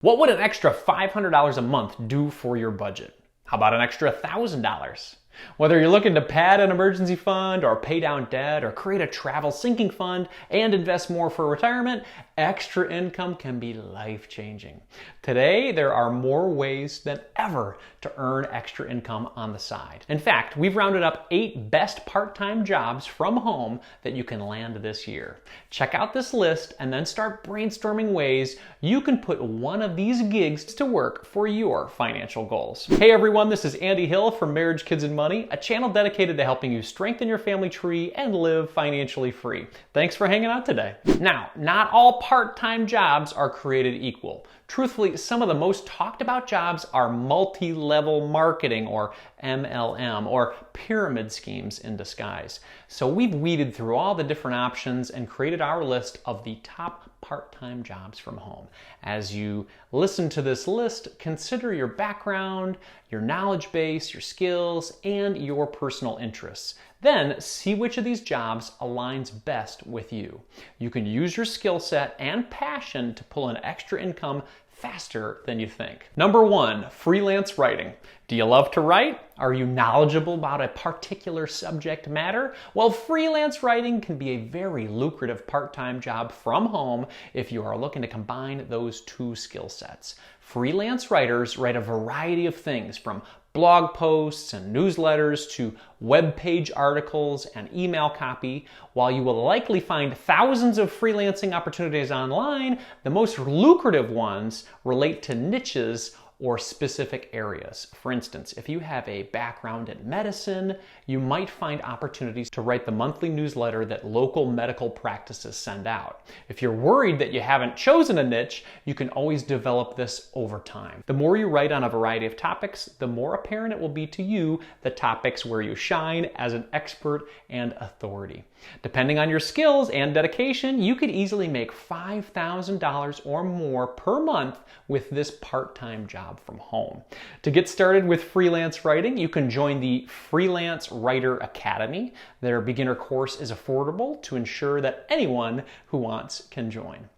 What would an extra $500 a month do for your budget? How about an extra $1,000? Whether you're looking to pad an emergency fund or pay down debt or create a travel sinking fund and invest more for retirement, extra income can be life-changing. Today, there are more ways than ever to earn extra income on the side. In fact, we've rounded up 8 best part-time jobs from home that you can land this year. Check out this list and then start brainstorming ways you can put one of these gigs to work for your financial goals. Hey everyone, this is Andy Hill from Marriage, Kids, and Money, a channel dedicated to helping you strengthen your family tree and live financially free. Thanks for hanging out today. Now, not all part-time jobs are created equal. Truthfully, some of the most talked about jobs are multi-level marketing, or MLM, or pyramid schemes in disguise. So we've weeded through all the different options and created our list of the top part-time jobs from home. As you listen to this list, consider your background, your knowledge base, your skills, and your personal interests. Then see which of these jobs aligns best with you. You can use your skill set and passion to pull in extra income faster than you think. Number 1, freelance writing. Do you love to write? Are you knowledgeable about a particular subject matter? Well, freelance writing can be a very lucrative part-time job from home if you are looking to combine those two skill sets. Freelance writers write a variety of things, from blog posts and newsletters to web page articles and email copy. While you will likely find thousands of freelancing opportunities online, the most lucrative ones relate to niches or specific areas. For instance, if you have a background in medicine, you might find opportunities to write the monthly newsletter that local medical practices send out. If you're worried that you haven't chosen a niche, you can always develop this over time. The more you write on a variety of topics, the more apparent it will be to you the topics where you shine as an expert and authority. Depending on your skills and dedication, you could easily make $5,000 or more per month with this part-time job from home. To get started with freelance writing, you can join the Freelance Writer Academy. Their beginner course is affordable to ensure that anyone who wants can join.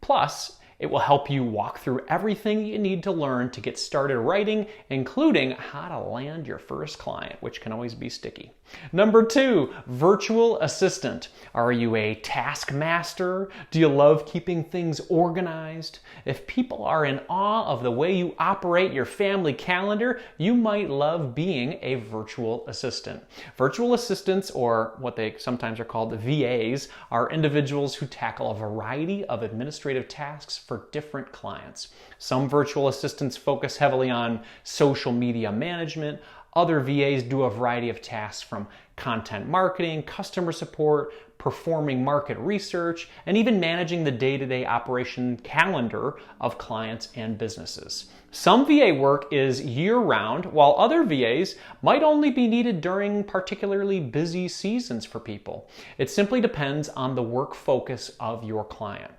Plus, it will help you walk through everything you need to learn to get started writing, including how to land your first client, which can always be sticky. Number 2, virtual assistant. Are you a taskmaster? Do you love keeping things organized? If people are in awe of the way you operate your family calendar, you might love being a virtual assistant. Virtual assistants, or what they sometimes are called VAs, are individuals who tackle a variety of administrative tasks for different clients. Some virtual assistants focus heavily on social media management. Other VAs do a variety of tasks, from content marketing, customer support, performing market research, and even managing the day-to-day operation calendar of clients and businesses. Some VA work is year-round, while other VAs might only be needed during particularly busy seasons for people. It simply depends on the work focus of your client.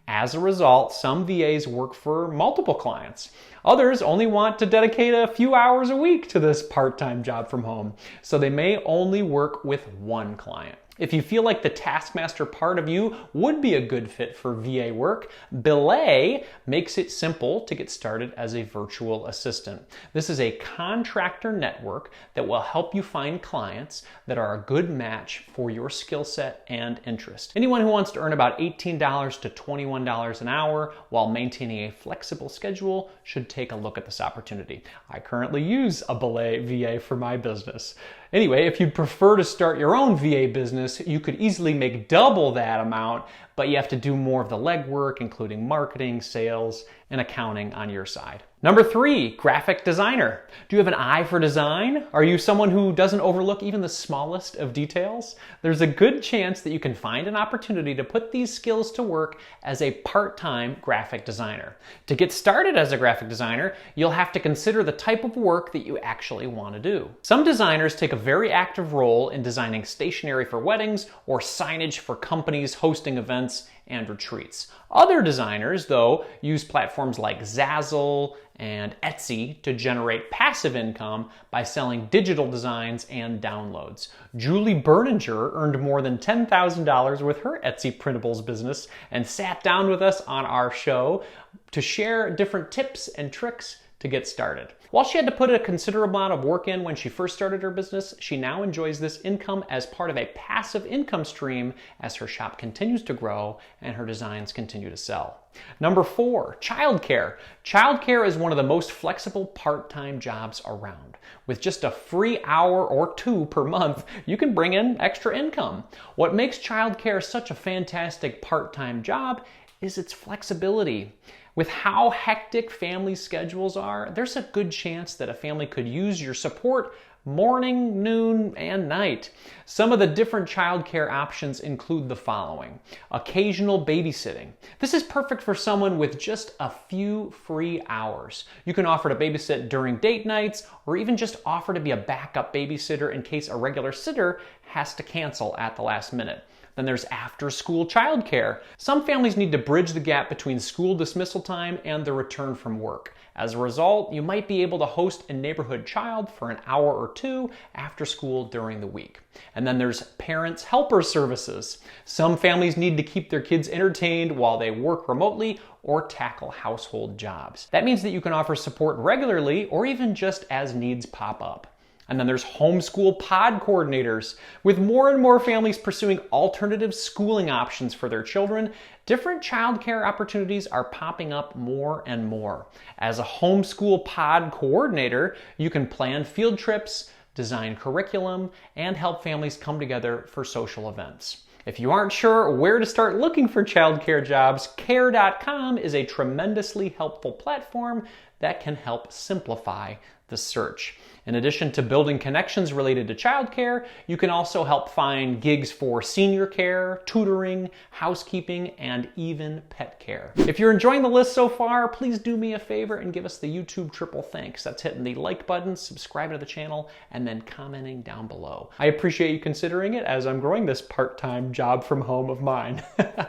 As a result, some VAs work for multiple clients. Others only want to dedicate a few hours a week to this part-time job from home, so they may only work with one client. If you feel like the taskmaster part of you would be a good fit for VA work, Belay makes it simple to get started as a virtual assistant. This is a contractor network that will help you find clients that are a good match for your skill set and interest. Anyone who wants to earn about $18 to $21 an hour while maintaining a flexible schedule should take a look at this opportunity. I currently use a Belay VA for my business. Anyway, if you'd prefer to start your own VA business, you could easily make double that amount, but you have to do more of the legwork, including marketing, sales, and accounting on your side. Number 3, graphic designer. Do you have an eye for design? Are you someone who doesn't overlook even the smallest of details? There's a good chance that you can find an opportunity to put these skills to work as a part-time graphic designer. To get started as a graphic designer, you'll have to consider the type of work that you actually want to do. Some designers take a very active role in designing stationery for weddings or signage for companies hosting events and retreats. Other designers, though, use platforms like Zazzle and Etsy to generate passive income by selling digital designs and downloads. Julie Berninger earned more than $10,000 with her Etsy Printables business and sat down with us on our show to share different tips and tricks to get started. While she had to put a considerable amount of work in when she first started her business, she now enjoys this income as part of a passive income stream as her shop continues to grow and her designs continue to sell. Number 4, childcare. Childcare is one of the most flexible part-time jobs around. With just a free hour or 2 per month, you can bring in extra income. What makes childcare such a fantastic part-time job is its flexibility. With how hectic family schedules are, there's a good chance that a family could use your support morning, noon, and night. Some of the different childcare options include the following. Occasional babysitting. This is perfect for someone with just a few free hours. You can offer to babysit during date nights or even just offer to be a backup babysitter in case a regular sitter has to cancel at the last minute. Then there's after-school childcare. Some families need to bridge the gap between school dismissal time and the return from work. As a result, you might be able to host a neighborhood child for an hour or 2 after school during the week. And then there's parents' helper services. Some families need to keep their kids entertained while they work remotely or tackle household jobs. That means that you can offer support regularly or even just as needs pop up. And then there's homeschool pod coordinators. With more and more families pursuing alternative schooling options for their children, different childcare opportunities are popping up more and more. As a homeschool pod coordinator, you can plan field trips, design curriculum, and help families come together for social events. If you aren't sure where to start looking for childcare jobs, care.com is a tremendously helpful platform that can help simplify the search. In addition to building connections related to childcare, you can also help find gigs for senior care, tutoring, housekeeping, and even pet care. If you're enjoying the list so far, please do me a favor and give us the YouTube triple thanks. That's hitting the like button, subscribing to the channel, and then commenting down below. I appreciate you considering it as I'm growing this part-time job from home of mine.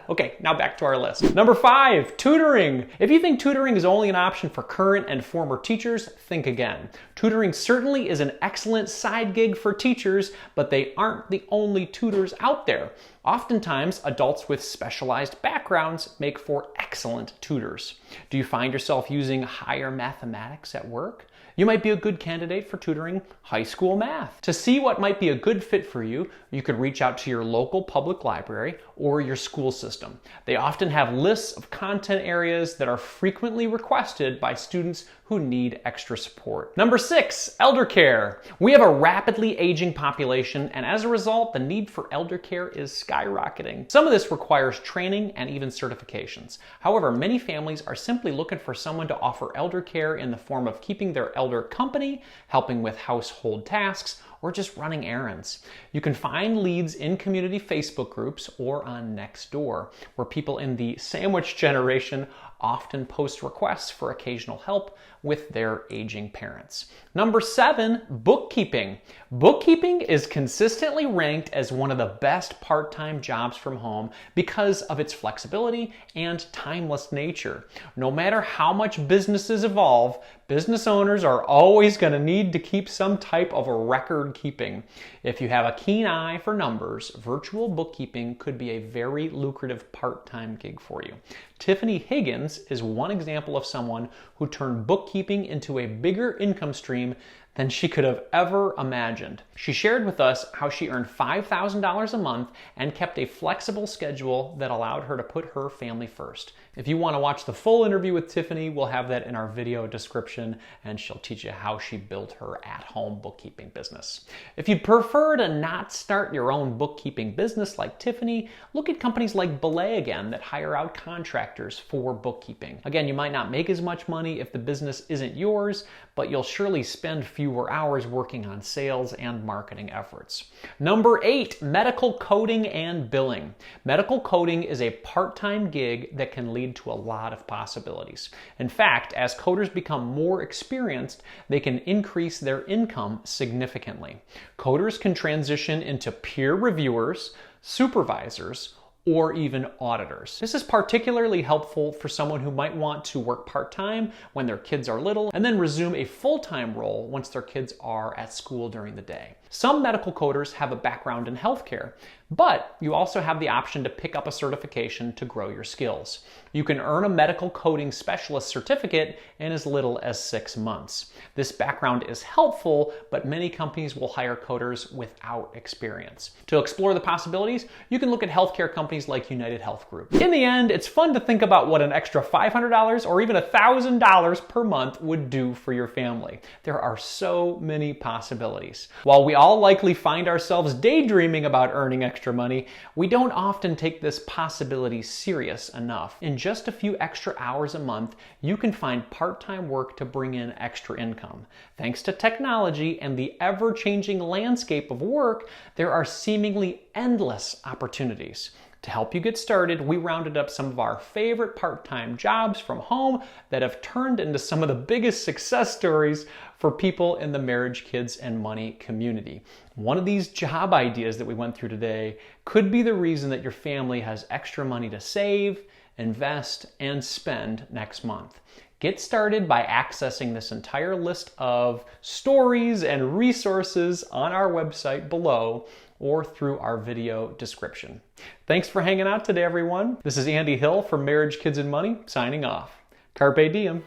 Okay, now back to our list. Number 5, tutoring. If you think tutoring is only an option for current and former teachers, think again. Tutoring certainly is an excellent side gig for teachers, but they aren't the only tutors out there. Oftentimes, adults with specialized backgrounds make for excellent tutors. Do you find yourself using higher mathematics at work? You might be a good candidate for tutoring high school math. To see what might be a good fit for you, you could reach out to your local public library or your school system. They often have lists of content areas that are frequently requested by students who need extra support. Number 6, elder care. We have a rapidly aging population, and as a result, the need for elder care is skyrocketing. Some of this requires training and even certifications. However, many families are simply looking for someone to offer elder care in the form of keeping their elder company, helping with household tasks, or just running errands. You can find leads in community Facebook groups or on Nextdoor, where people in the sandwich generation often post requests for occasional help with their aging parents. Number 7, bookkeeping. Bookkeeping is consistently ranked as one of the best part-time jobs from home because of its flexibility and timeless nature. No matter how much businesses evolve, business owners are always going to need to keep some type of a record keeping. If you have a keen eye for numbers, virtual bookkeeping could be a very lucrative part-time gig for you. Tiffany Higgins is one example of someone who turned bookkeeping into a bigger income stream than she could have ever imagined. She shared with us how she earned $5,000 a month and kept a flexible schedule that allowed her to put her family first. If you want to watch the full interview with Tiffany, we'll have that in our video description, and she'll teach you how she built her at-home bookkeeping business. If you'd prefer to not start your own bookkeeping business like Tiffany, look at companies like Belay again that hire out contractors for bookkeeping. Again, you might not make as much money if the business isn't yours, but you'll surely spend fewer hours working on sales and marketing efforts. Number 8, medical coding and billing. Medical coding is a part-time gig that can lead to a lot of possibilities. In fact, as coders become more experienced, they can increase their income significantly. Coders can transition into peer reviewers, supervisors, or even auditors. This is particularly helpful for someone who might want to work part-time when their kids are little and then resume a full-time role once their kids are at school during the day. Some medical coders have a background in healthcare, but you also have the option to pick up a certification to grow your skills. You can earn a medical coding specialist certificate in as little as 6 months. This background is helpful, but many companies will hire coders without experience. To explore the possibilities, you can look at healthcare companies like United Health Group. In the end, it's fun to think about what an extra $500 or even $1,000 per month would do for your family. There are so many possibilities. While we all likely find ourselves daydreaming about earning extra money, we don't often take this possibility serious enough. In just a few extra hours a month, you can find part-time work to bring in extra income. Thanks to technology and the ever-changing landscape of work, there are seemingly endless opportunities. To help you get started, we rounded up some of our favorite part-time jobs from home that have turned into some of the biggest success stories for people in the marriage, kids, and money community. One of these job ideas that we went through today could be the reason that your family has extra money to save, invest, and spend next month. Get started by accessing this entire list of stories and resources on our website below or through our video description. Thanks for hanging out today, everyone. This is Andy Hill from Marriage, Kids, and Money, signing off. Carpe diem.